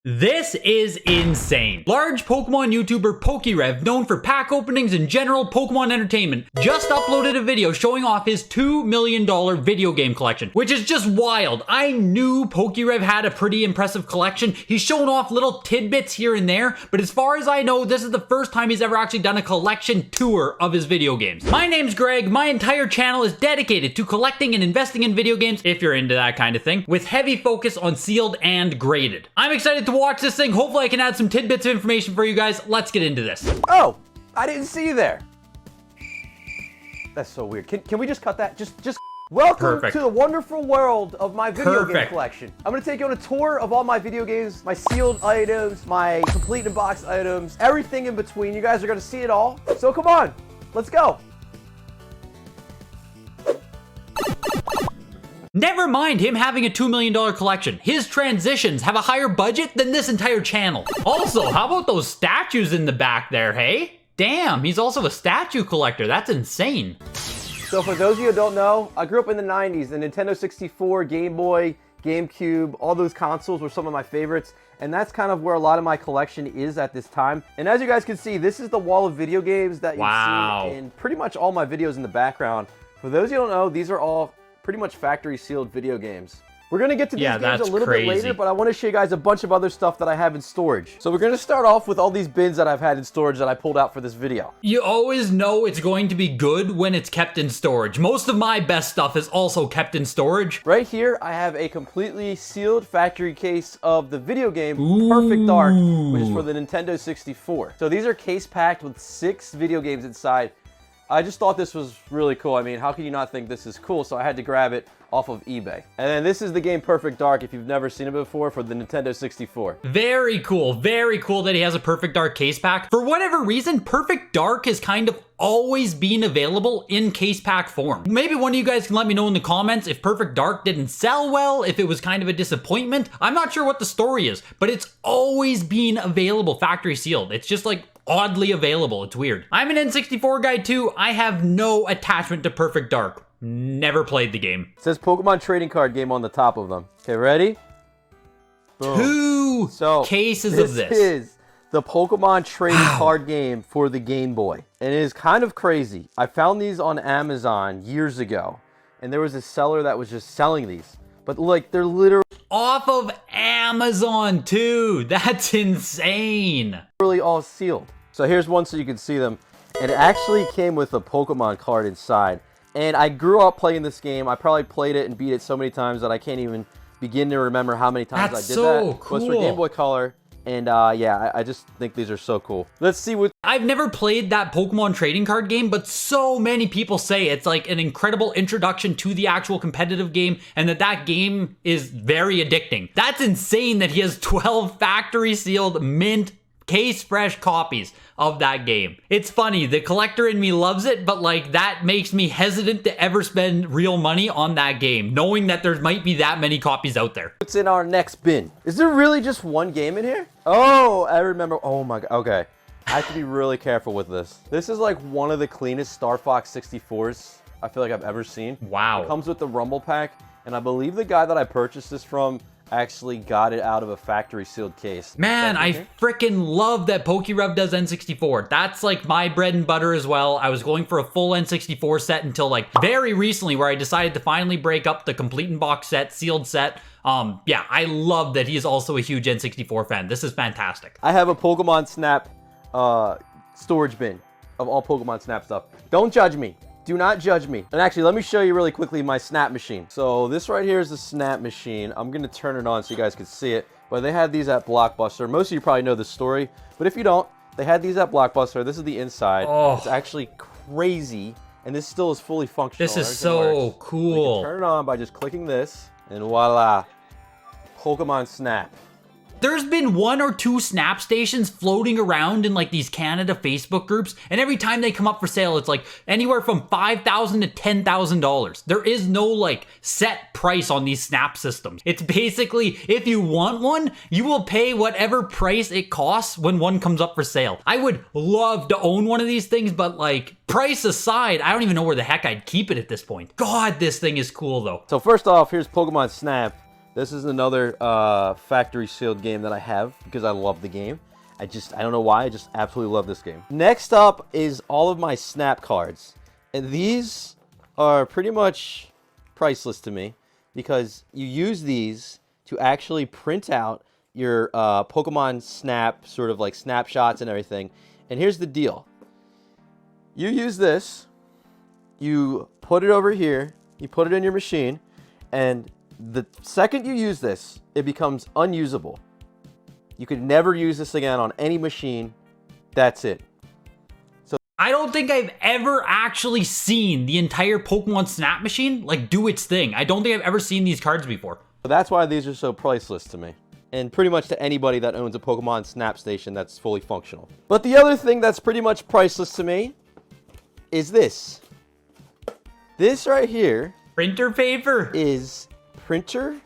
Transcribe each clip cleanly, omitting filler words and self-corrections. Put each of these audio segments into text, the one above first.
This is insane. Large Pokemon YouTuber PokeRev, known for pack openings and general Pokemon entertainment, just uploaded a video showing off his $2 million video game collection, which is just wild. I knew PokeRev had a pretty impressive collection. He's shown off little tidbits here and there, but as far as I know, this is the first time he's ever actually done a collection tour of his video games. My name's Greg. My entire channel is dedicated to collecting and investing in video games, if you're into that kind of thing, with heavy focus on sealed and graded. I'm excited to watch this thing. Hopefully I can add some tidbits of information for you guys. Let's get into this. Oh, I didn't see you there. That's so weird. Can we just cut that? Just welcome to the wonderful world of my video game collection. I'm gonna take you on a tour of all my video games, my sealed items, my complete in box items, everything in between. You guys are gonna see it all. So come on, let's go. Never mind him having a $2 million collection. His transitions have a higher budget than this entire channel. Also, how about those statues in the back there, hey? Damn, he's also a statue collector. That's insane. So for those of you who don't know, I grew up in the 90s. The Nintendo 64, Game Boy, GameCube, all those consoles were some of my favorites. And that's kind of where a lot of my collection is at this time. And as you guys can see, this is the wall of video games that you've seen in pretty much all my videos in the background. For those of you who don't know, these are all pretty much factory sealed video games. We're gonna get to these games a little bit later, but I want to show you guys a bunch of other stuff that I have in storage. So we're gonna start off with all these bins that I've had in storage that I pulled out for this video. You always know it's going to be good when it's kept in storage. Most of my best stuff is also kept in storage. Right here, I have a completely sealed factory case of the video game Perfect Dark, which is for the Nintendo 64. So these are case packed with 6 video games inside. I just thought this was really cool. I mean, how can you not think this is cool? So I had to grab it off of eBay. And then this is the game Perfect Dark, if you've never seen it before, for the Nintendo 64. Very cool that he has a Perfect Dark case pack. For whatever reason, Perfect Dark has kind of always been available in case pack form. Maybe one of you guys can let me know in the comments if Perfect Dark didn't sell well, if it was kind of a disappointment. I'm not sure what the story is, but it's always been available factory sealed. It's just like oddly available. It's weird. I'm an N64 guy too. I have no attachment to Perfect Dark. Never played the game. It says Pokemon trading card game on the top of them. Okay, ready? Boom. 2 cases of this. This is the Pokemon trading card game for the Game Boy. And it is kind of crazy. I found these on Amazon years ago, and there was a seller that was just selling these. But like, they're literally off of Amazon too. That's insane. Really all sealed. So here's one so you can see them. And it actually came with a Pokemon card inside. And I grew up playing this game. I probably played it and beat it so many times that I can't even begin to remember how many times I did that. Cool. It was for Game Boy Color. And yeah, I just think these are so cool. Let's see what... I've never played that Pokemon trading card game, but so many people say it's like an incredible introduction to the actual competitive game and that game is very addicting. That's insane that he has 12 factory sealed mint case fresh copies of that game. It's funny, the collector in me loves it, but like that makes me hesitant to ever spend real money on that game, knowing that there might be that many copies out there. What's in our next bin? Is there really just one game in here? Oh, I remember. Oh my god. Okay. I have to be really careful with this. This is like one of the cleanest Star Fox 64s I feel like I've ever seen. Wow. It comes with the Rumble Pack, and I believe the guy that I purchased this from actually got it out of a factory sealed case. Man, I freaking love that PokeRev does N64. That's like my bread and butter as well. I was going for a full N64 set until like very recently, where I decided to finally break up the complete in box set, sealed set. Yeah, I love that he is also a huge N64 fan. This is fantastic. I have a Pokemon Snap storage bin of all Pokemon Snap stuff. Don't judge me. Do not judge me. And actually, let me show you really quickly my Snap machine. So this right here is the Snap machine. I'm gonna turn it on so you guys can see it. But they had these at Blockbuster. Most of you probably know the story. But if you don't, they had these at Blockbuster. This is the inside. It's actually crazy. And this still is fully functional. This is so cool. You can turn it on by just clicking this. And voila, Pokemon Snap. There's been 1 or 2 Snap stations floating around in like these Canada Facebook groups, and every time they come up for sale, it's like anywhere from $5,000 to $10,000. There is no like set price on these Snap systems. It's basically, if you want one, you will pay whatever price it costs when one comes up for sale. I would love to own one of these things, but like price aside, I don't even know where the heck I'd keep it at this point. God, this thing is cool though. So first off, here's Pokemon Snap. This is another factory sealed game that I have because I love the game. I don't know why, I just absolutely love this game. Next up is all of my Snap cards. And these are pretty much priceless to me because you use these to actually print out your Pokemon Snap, sort of like snapshots and everything. And here's the deal. You use this, you put it over here, you put it in your machine, and the second you use this, it becomes unusable. You could never use this again on any machine. That's it. So I don't think I've ever actually seen the entire Pokemon Snap machine like do its thing. I don't think I've ever seen these cards before. that's why these are so priceless to me. And pretty much to anybody that owns a Pokemon Snap station that's fully functional. But the other thing that's pretty much priceless to me is this. This right here Printer paper is printer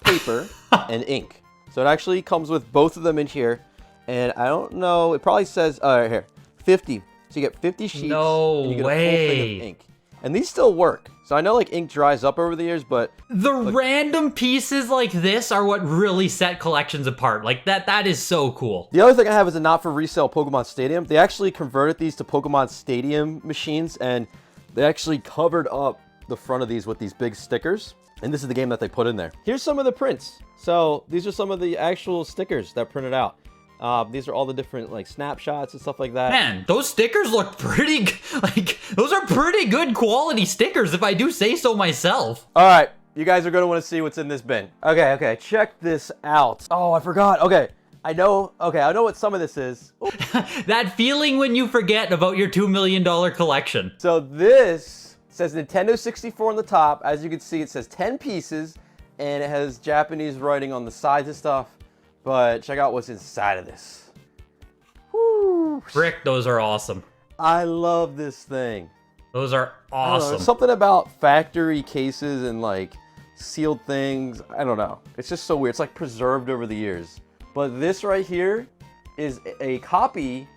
paper and ink. So it actually comes with both of them in here. And I don't know, it probably says, right here, 50. So you get 50 sheets No and you get a way. full thing of ink. And these still work. So I know like ink dries up over the years, but The random pieces like this are what really set collections apart. Like that is so cool. the other thing I have is a not for resale Pokemon Stadium. They actually converted these to Pokemon Stadium machines, and they actually covered up the front of these with these big stickers. And this is the game that they put in there. Here's some of the prints. So these are some of the actual stickers that printed out. These are all the different like snapshots and stuff like that. Man, those stickers look pretty, like, those are pretty good quality stickers if I do say so myself. All right, you guys are gonna wanna see what's in this bin. Okay, check this out. Oh, I forgot, okay. I know what some of this is. Ooh. That feeling when you forget about your $2 million collection. So this says Nintendo 64 on the top. As you can see, it says 10 pieces, and it has Japanese writing on the sides and stuff. But check out what's inside of this. Woo. Frick, those are awesome. I love this thing. Those are I don't know, awesome. there's something about factory cases and like sealed things. I don't know. It's just so weird. It's like preserved over the years. But this right here is a copy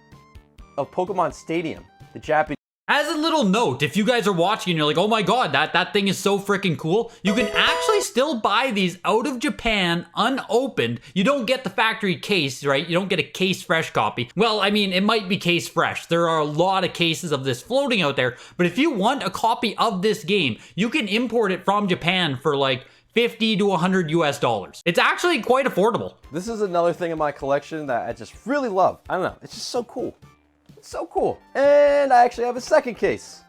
of Pokemon Stadium, the Japanese. As a little note, if you guys are watching and you're like, oh my god, that thing is so freaking cool, you can actually still buy these out of Japan unopened. You don't get the factory case, right? You don't get a case fresh copy. Well, I mean, it might be case fresh. There are a lot of cases of this floating out there, but if you want a copy of this game, you can import it from Japan for like 50 to 100 US dollars. It's actually quite affordable. This is another thing in my collection that I just really love. I don't know, it's just so cool. It's so cool. And I actually have a second case.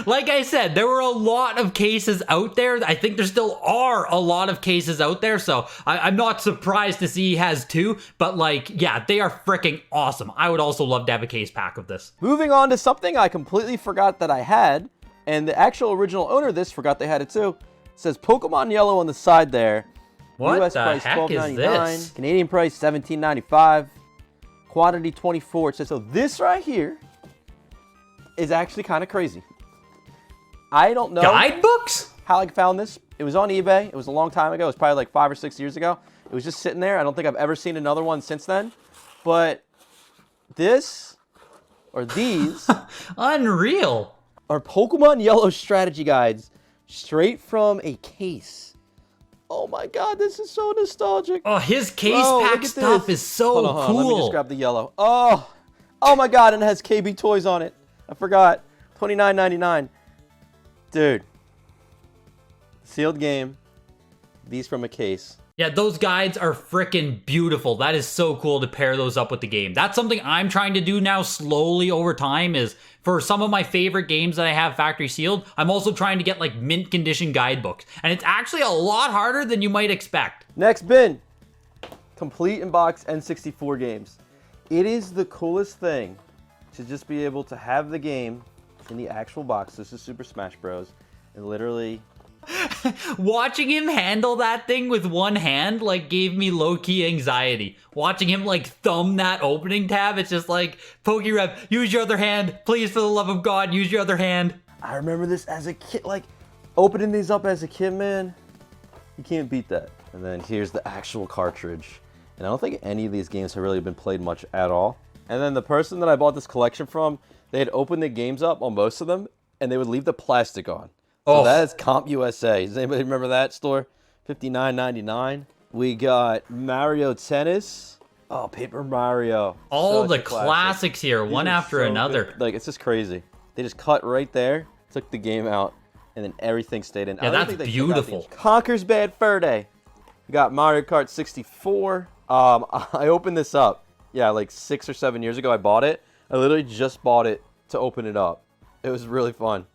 Like I said, there were a lot of cases out there. I think there still are a lot of cases out there, so I'm not surprised to see he has two, but like, yeah, they are freaking awesome. I would also love to have a case pack of this. Moving on to something I completely forgot that I had, and the actual original owner of this forgot they had it too. It says Pokemon Yellow on the side there. What US the price heck is $12.99. this? Canadian price $17.95. Quantity 24. It says, so this right here is actually kind of crazy. I don't know Guidebooks? how I found this. It was on eBay. It was a long time ago. It was probably like 5 or 6 years ago. It was just sitting there. I don't think I've ever seen another one since then. But this, or these, Unreal. are Pokemon Yellow strategy guides straight from a case. Oh my god, this is so nostalgic. Oh, his case Bro, look pack at stuff this. is so Hold on, cool. let me just grab the yellow. Oh my god, and it has KB Toys on it. I forgot. $29.99. Dude. Sealed game. These from a case. Yeah, those guides are freaking beautiful. That is so cool to pair those up with the game. That's something I'm trying to do now slowly over time is for some of my favorite games that I have factory sealed, I'm also trying to get like mint condition guidebooks. And it's actually a lot harder than you might expect. Next bin. Complete in box N64 games. It is the coolest thing to just be able to have the game in the actual box. This is Super Smash Bros. And literally... Watching him handle that thing with one hand like gave me low-key anxiety. Watching him like thumb that opening tab, it's just like, PokeRev, use your other hand. Please, for the love of God, use your other hand. I remember this as a kid, like opening these up as a kid, man. You can't beat that. And then here's the actual cartridge. And I don't think any of these games have really been played much at all. And then the person that I bought this collection from, they had opened the games up on most of them, and they would leave the plastic on. So that is Comp USA. Does anybody remember that store? $59.99. We got Mario Tennis. Oh, Paper Mario. All Such the a classic. classics here, These one are so another. Good. Like, it's just crazy. They just cut right there, took the game out, and then everything stayed in. Yeah, that's beautiful. Conker's Bad Fur Day. We got Mario Kart 64. I opened this up. Yeah, like 6 or 7 years ago, I bought it. I literally just bought it to open it up. It was really fun.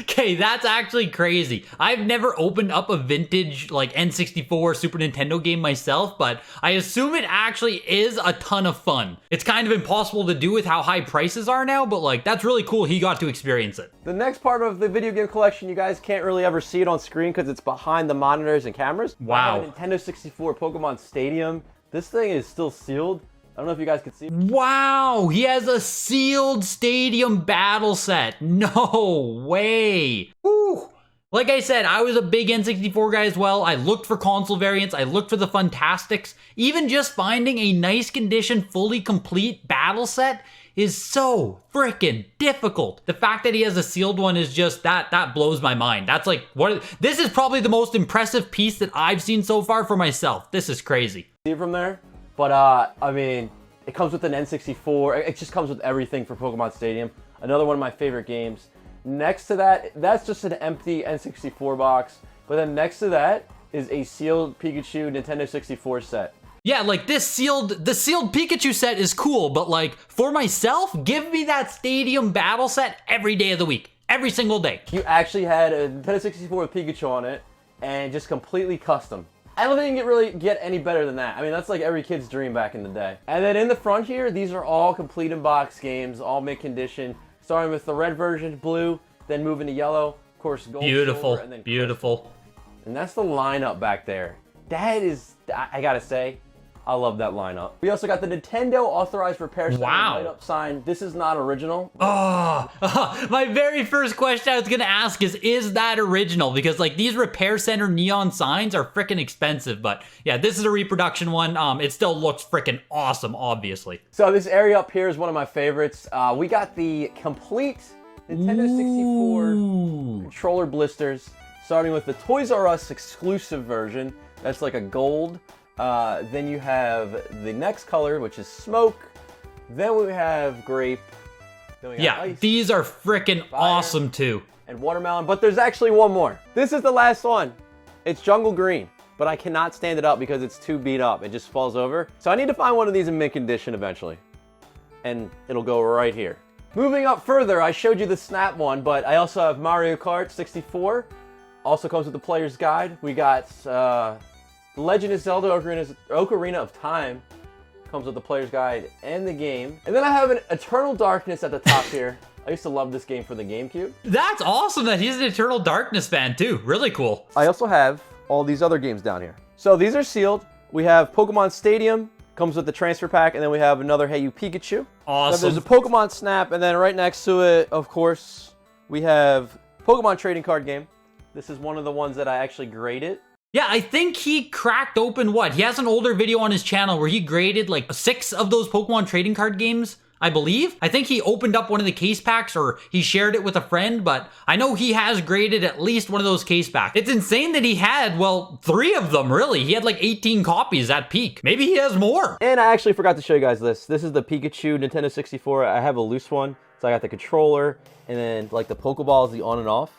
Okay, that's actually crazy. I've never opened up a vintage like N64 Super Nintendo game myself, but I assume it actually is a ton of fun. It's kind of impossible to do with how high prices are now, but like that's really cool he got to experience it. The next part of the video game collection, you guys can't really ever see it on screen because it's behind the monitors and cameras. Wow. I have a Nintendo 64 Pokemon Stadium. This thing is still sealed. I don't know if you guys can see it. Wow, he has a sealed stadium battle set. No way. Woo. Like I said, I was a big N64 guy as well. I looked for console variants. I looked for the Fantastics. Even just finding a nice condition, fully complete battle set is so freaking difficult. The fact that he has a sealed one is just, that blows my mind. That's like, this is probably the most impressive piece that I've seen so far for myself. This is crazy. See it from there? But, I mean, it comes with an N64. It just comes with everything for Pokemon Stadium. Another one of my favorite games. Next to that, that's just an empty N64 box. But then next to that is a sealed Pikachu Nintendo 64 set. Yeah, like the sealed Pikachu set is cool, but like for myself, give me that stadium battle set every day of the week. Every single day. You actually had a Nintendo 64 with Pikachu on it and just completely custom. I don't think it really get any better than that. I mean, that's like every kid's dream back in the day. And then in the front here, these are all complete in box games, all mint condition, starting with the red version, blue, then moving to yellow, of course, gold, beautiful, silver, and then beautiful. crystal. And that's the lineup back there. That is, I gotta say, I love that lineup. We also got the Nintendo Authorized Repair Center light-up sign. This is not original. Oh, my very first question I was gonna ask is that original? Because like these Repair Center neon signs are freaking expensive, but yeah, this is a reproduction one. It still looks freaking awesome, obviously. So this area up here is one of my favorites. We got the complete Nintendo 64 controller blisters, starting with the Toys R Us exclusive version. That's like a gold. Then you have the next color, which is smoke. Then we have grape. Then we got ice, these are freaking awesome too. And watermelon, but there's actually one more. This is the last one. It's jungle green, but I cannot stand it up because it's too beat up. It just falls over. So I need to find one of these in mint condition eventually. And it'll go right here. Moving up further, I showed you the Snap one, but I also have Mario Kart 64. Also comes with the player's guide. We got The Legend of Zelda Ocarina of Time. Comes with the player's guide and the game. And then I have an Eternal Darkness at the top here. I used to love this game for the GameCube. That's awesome that he's an Eternal Darkness fan too. Really cool. I also have all these other games down here. So these are sealed. We have Pokemon Stadium, comes with the transfer pack, and then we have another Hey You Pikachu. Awesome. Then there's a Pokemon Snap, and then right next to it, of course, we have Pokemon Trading Card Game. This is one of the ones that I actually graded. Yeah, I think he cracked open what? He has an older video on his channel where he graded like 6 of those Pokemon trading card games, I believe. I think he opened up one of the case packs or he shared it with a friend, but I know he has graded at least one of those case packs. It's insane that he had, well, 3 of them really. He had like 18 copies at peak. Maybe he has more. And I actually forgot to show you guys this. This is the Pikachu Nintendo 64. I have a loose one. So I got the controller and then like the Pokeball is the on and off.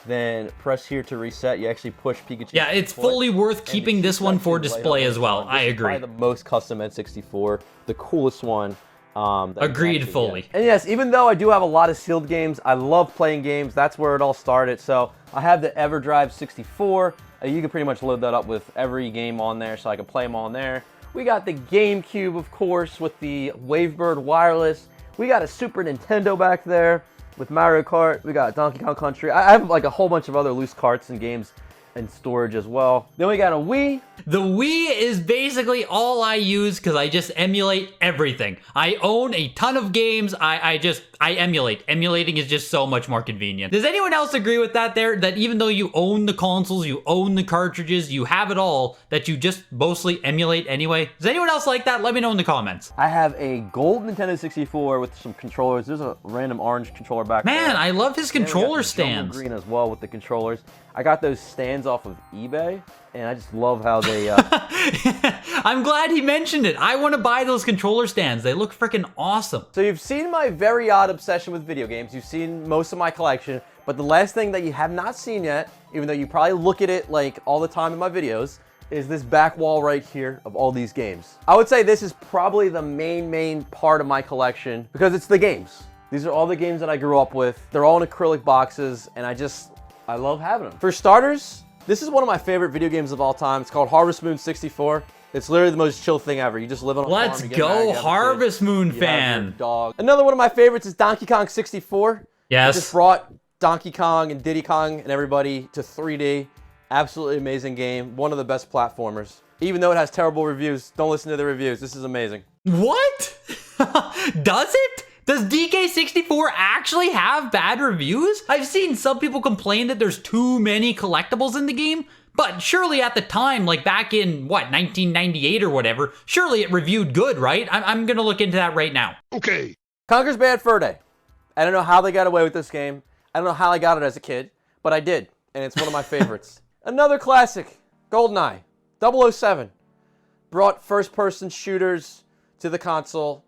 Then press here to reset. You actually push Pikachu. Yeah, it's fully worth keeping this one for display as well. I agree. Probably the most custom N64, the coolest one. Agreed fully. And yes, even though I do have a lot of sealed games, I love playing games. That's where it all started. So I have the EverDrive 64. You can pretty much load that up with every game on there, so I can play them on there. We got the GameCube, of course, with the Wavebird wireless. We got a Super Nintendo back there. With Mario Kart, we got Donkey Kong Country. I have like a whole bunch of other loose carts and games in storage as well. Then we got a Wii. The Wii is basically all I use because I just emulate everything. I own a ton of games. I emulate. Emulating is just so much more convenient. Does anyone else agree with that there? That even though you own the consoles, you own the cartridges, you have it all, that you just mostly emulate anyway? Does anyone else like that? Let me know in the comments. I have a gold Nintendo 64 with some controllers. There's a random orange controller back there. Man, I love his controller stands. stands. Green as well with the controllers. I got those stands stands off of eBay, and I just love how they... I'm glad he mentioned it. I want to buy those controller stands. They look freaking awesome. So you've seen my very odd obsession with video games. You've seen most of my collection, but the last thing that you have not seen yet, even though you probably look at it like all the time in my videos, is this back wall right here of all these games. I would say this is probably the main part of my collection because it's the games. These are all the games that I grew up with. They're all in acrylic boxes, and I love having them. For starters, this is one of my favorite video games of all time. It's called Harvest Moon 64. It's literally the most chill thing ever. You just live on a farm. Let's go, Harvest Moon fan. Dog. Another one of my favorites is Donkey Kong 64. Yes. It just brought Donkey Kong and Diddy Kong and everybody to 3D. Absolutely amazing game. One of the best platformers. Even though it has terrible reviews, don't listen to the reviews. This is amazing. What? Does it? Does DK64 actually have bad reviews? I've seen some people complain that there's too many collectibles in the game, but surely at the time, like back in, what, 1998 or whatever, surely it reviewed good, right? I'm gonna look into that right now. Okay. Conker's Bad Fur Day. I don't know how they got away with this game. I don't know how I got it as a kid, but I did, and it's one of my favorites. Another classic, GoldenEye 007. Brought first-person shooters to the console.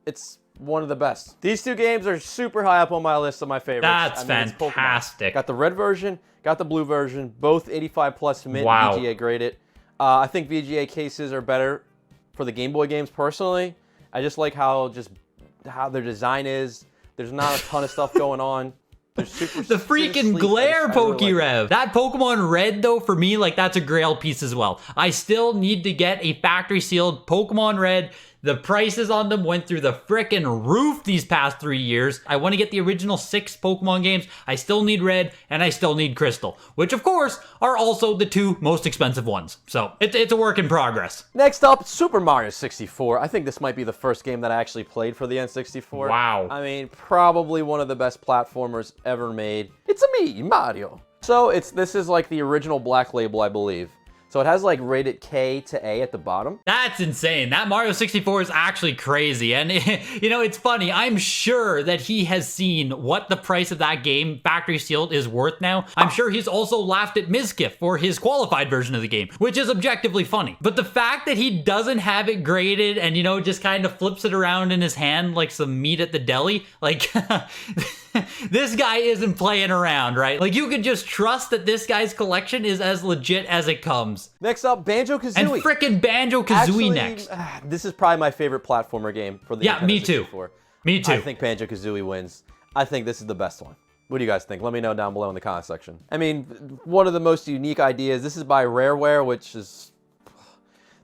It's one of the best. These two games are super high up on my list of my favorites. That's fantastic. Got the red version, got the blue version, both 85 plus mint, Wow. VGA graded. I think VGA cases are better for the Game Boy games personally. I just like how their design is. There's not a ton of stuff going on. They're super, the freaking glare, PokeRev. That Pokemon Red, though, for me, like, that's a grail piece as well. I still need to get a factory sealed Pokemon Red. The prices on them went through the frickin' roof these past 3 years. I want to get the original 6 Pokemon games. I still need Red, and I still need Crystal, which, of course, are also the 2 most expensive ones. So, it's a work in progress. Next up, Super Mario 64. I think this might be the first game that I actually played for the N64. Wow. I mean, probably one of the best platformers ever made. It's me, Mario. So, this is like the original Black Label, I believe. So it has like rated K to A at the bottom. That's insane. That Mario 64 is actually crazy. And you know, it's funny. I'm sure that he has seen what the price of that game, factory sealed, is worth now. I'm sure he's also laughed at Mizkif for his qualified version of the game, which is objectively funny. But the fact that he doesn't have it graded and, you know, just kind of flips it around in his hand like some meat at the deli, like... This guy isn't playing around, right? Like, you can just trust that this guy's collection is as legit as it comes. Next up, Banjo-Kazooie. And frickin' Banjo-Kazooie next. This is probably my favorite platformer game for the Nintendo 64. Me too. I think Banjo-Kazooie wins. I think this is the best one. What do you guys think? Let me know down below in the comment section. I mean, one of the most unique ideas. This is by Rareware, which is...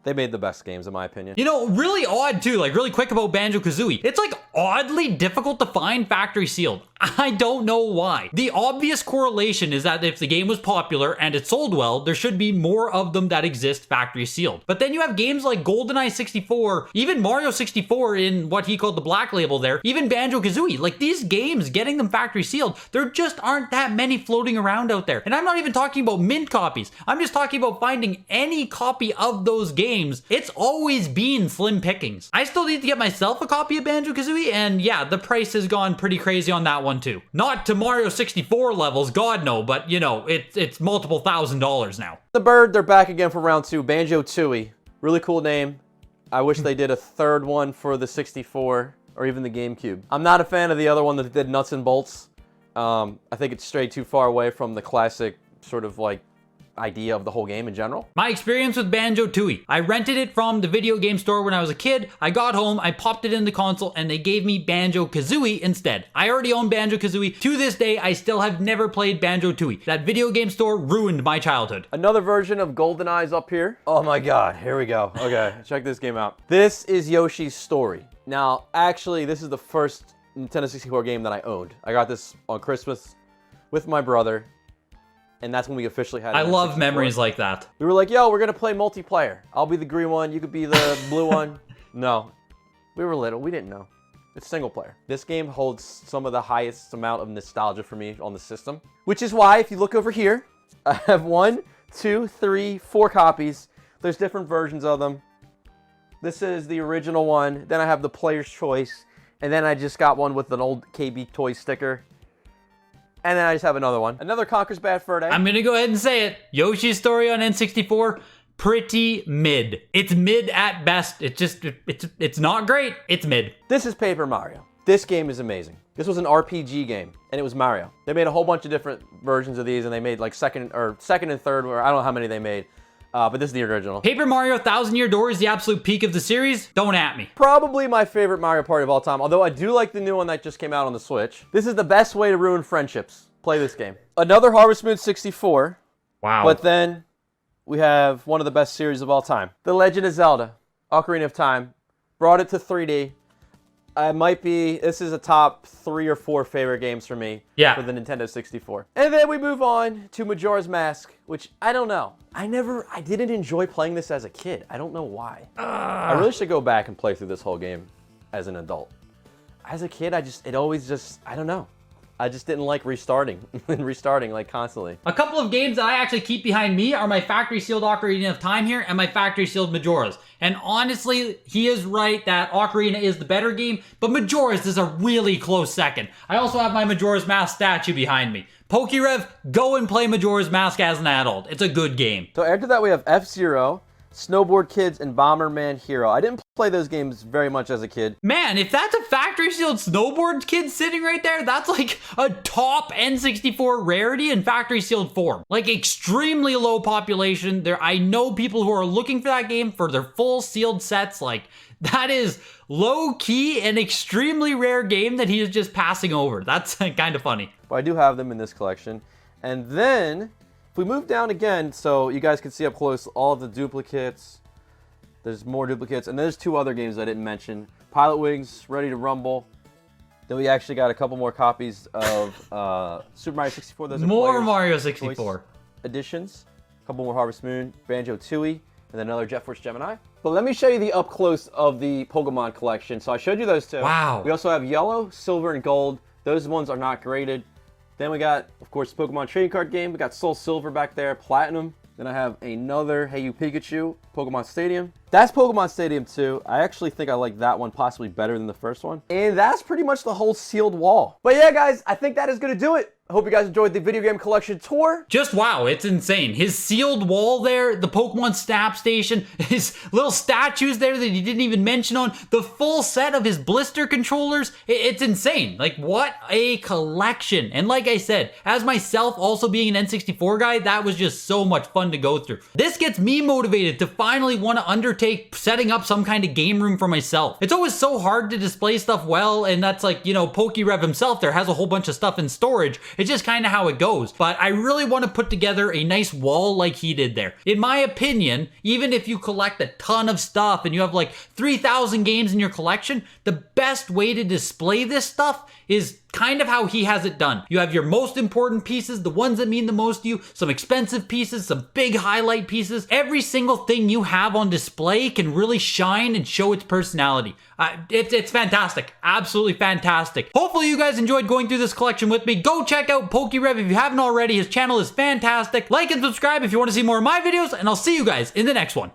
They made the best games, in my opinion. You know, really odd, too. Like, really quick about Banjo-Kazooie. It's, like, oddly difficult to find factory sealed. I don't know why. The obvious correlation is that if the game was popular and it sold well, there should be more of them that exist factory sealed. But then you have games like GoldenEye 64, even Mario 64 in what he called the Black Label there, even Banjo-Kazooie. Like, these games, getting them factory sealed, there just aren't that many floating around out there. And I'm not even talking about mint copies. I'm just talking about finding any copy of those games. It's always been slim pickings. I still need to get myself a copy of Banjo-Kazooie, and yeah, the price has gone pretty crazy on that one too. Not to Mario 64 levels, God no, but you know, it's multiple $1,000s now. The bird, they're back again for round 2, Banjo-Tooie. Really cool name. I wish they did a third one for the 64 or even the GameCube. I'm not a fan of the other one that did nuts and bolts. I think it's strayed too far away from the classic sort of like idea of the whole game in general. My experience with Banjo-Tooie. I rented it from the video game store when I was a kid. I got home, I popped it in the console, and they gave me Banjo-Kazooie instead. I already own Banjo-Kazooie. To this day, I still have never played Banjo-Tooie. That video game store ruined my childhood. Another version of GoldenEye's up here. Oh my god, here we go. Okay, check this game out. This is Yoshi's Story. Now, actually, this is the first Nintendo 64 game that I owned. I got this on Christmas with my brother. And that's when we officially had it. I love memories like that. We were like, yo, we're going to play multiplayer. I'll be the green one. You could be the blue one. No. We were little. We didn't know. It's single player. This game holds some of the highest amount of nostalgia for me on the system. Which is why, if you look over here, I have 1, 2, 3, 4 copies. There's different versions of them. This is the original one. Then I have the player's choice. And then I just got one with an old KB toy sticker. And then I just have another one. Another Conker's Bad Fur Day. I'm gonna go ahead and say it. Yoshi's Story on N64, pretty mid. It's mid at best. It's not great. It's mid. This is Paper Mario. This game is amazing. This was an RPG game, and it was Mario. They made a whole bunch of different versions of these, and they made like second and third, or I don't know how many they made. But this is the original. Paper Mario 1000 Year Door is the absolute peak of the series. Don't at me. Probably my favorite Mario Party of all time, although I do like the new one that just came out on the Switch. This is the best way to ruin friendships. Play this game. Another Harvest Moon 64. Wow. But then we have one of the best series of all time. The Legend of Zelda, Ocarina of Time. Brought it to 3D. This is a top 3 or 4 favorite games for me for the Nintendo 64. And then we move on to Majora's Mask, which I don't know. I didn't enjoy playing this as a kid. I don't know why. I really should go back and play through this whole game as an adult. As a kid, I don't know. I just didn't like restarting like constantly. A couple of games that I actually keep behind me are my factory sealed Ocarina of Time here and my factory sealed Majora's. And honestly, he is right that Ocarina is the better game, but Majora's is a really close second. I also have my Majora's Mask statue behind me. PokeRev, go and play Majora's Mask as an adult. It's a good game. So after that, we have F-Zero, Snowboard Kids, and Bomberman Hero. I didn't play those games very much as a kid. Man, if that's a factory sealed Snowboard Kid sitting right there, that's like a top N64 rarity in factory sealed form. Like extremely low population. I know people who are looking for that game for their full sealed sets. Like that is low key and extremely rare game that he is just passing over. That's kind of funny. But I do have them in this collection. And then if we move down again, so you guys can see up close all of the duplicates. There's more duplicates, and there's 2 other games I didn't mention. Pilot Wings, Ready to Rumble. Then we actually got a couple more copies of Super Mario 64. Those are more Mario 64 editions. A couple more Harvest Moon, Banjo-Tooie, and then another Jet Force Gemini. But let me show you the up close of the Pokemon collection. So I showed you those 2. Wow. We also have Yellow, Silver, and Gold. Those ones are not graded. Then we got, of course, Pokemon Trading Card Game. We got Soul Silver back there, Platinum. Then I have another Hey You Pikachu, Pokemon Stadium. That's Pokemon Stadium 2. I actually think I like that one possibly better than the first one. And that's pretty much the whole sealed wall. But yeah, guys, I think that is going to do it. I hope you guys enjoyed the video game collection tour. Just wow, it's insane. His sealed wall there, the Pokemon Snap Station, his little statues there that he didn't even mention on, the full set of his blister controllers. It's insane. Like, what a collection. And like I said, as myself also being an N64 guy, that was just so much fun to go through. This gets me motivated to finally want to undertake setting up some kind of game room for myself. It's always so hard to display stuff well, and that's like, you know, PokeRev himself there has a whole bunch of stuff in storage. It's just kind of how it goes. But I really want to put together a nice wall like he did there. In my opinion, even if you collect a ton of stuff and you have like 3,000 games in your collection, the best way to display this stuff is kind of how he has it done. You have your most important pieces, the ones that mean the most to you, some expensive pieces, some big highlight pieces. Every single thing you have on display can really shine and show its personality. It's fantastic. Absolutely fantastic. Hopefully you guys enjoyed going through this collection with me. Go check out PokeRev if you haven't already. His channel is fantastic. Like and subscribe if you want to see more of my videos, and I'll see you guys in the next one.